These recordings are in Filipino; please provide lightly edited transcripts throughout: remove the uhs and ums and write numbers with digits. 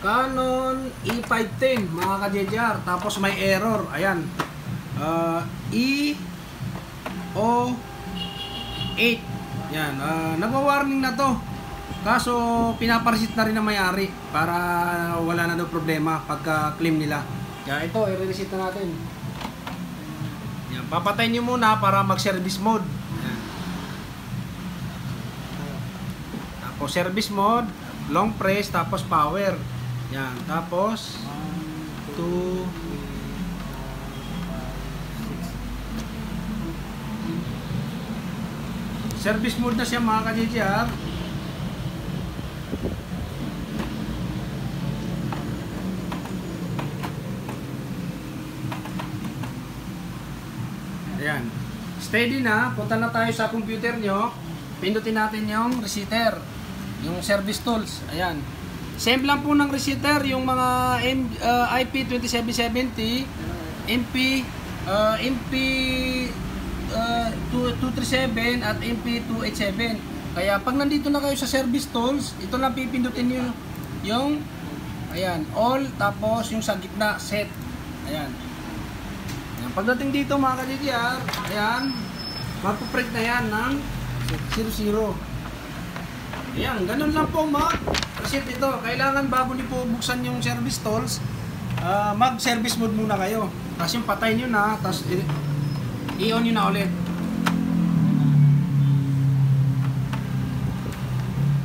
Canon E510 mga ka-JJR. Tapos may error. Ayan. E08. Yan. Nagwa-warning na to. Kaso pinapareset na rin ng may-ari para wala na daw problema pagka claim nila. Kaya ito, i-reset na natin. Yan. Papatayin nyo muna para mag-service mode. Yan. Tapos service mode, long press, tapos power. Yan. Tapos 2 service mode na siya mga ka-JJR. Ayan. Steady na. Punta na tayo sa computer nyo. Pindutin natin yung resetter. Yung service tools. Ayan. Same lang po ng resetter. Yung mga IP2770, MP237 at MP287. Kaya pag nandito na kayo sa service tools, ito lang pipindutin nyo yung ayan, all, tapos yung sa gitna, set. Ayan. Pagdating dito mga ka-JJR, ayan, magpuprint na yan ng 00. Ayan, ganun lang po mag-reset ito. Kailangan bago niyo po buksan yung service tools, mag-service mode muna kayo. Tapos yung patay nyo na, tapos i-on nyo na ulit.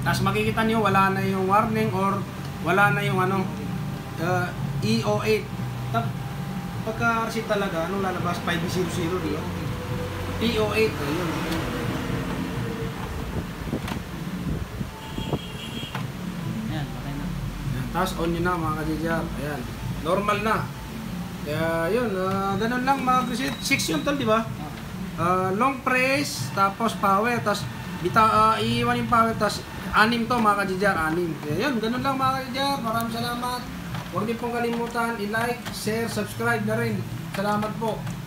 Tapos makikita nyo wala na yung warning or wala na yung ano, E08. Pagka-reset talaga, anong lalabas? 500, di ba? E08. Ayun. Ayan, okay na. Tapos on nyo na mga ka-JJR. Ayan. Normal na. Kaya yun, ganun lang mag-reset. 6 yun tol, di ba? Long press, tapos power, tapos iiwan yung power, tapos 6 to mga ka-JJR, 6. Kaya yun, ganun lang mga ka-JJR. Maraming salamat. Huwag niyo pong kalimutan i-like, share, subscribe na rin. Salamat po.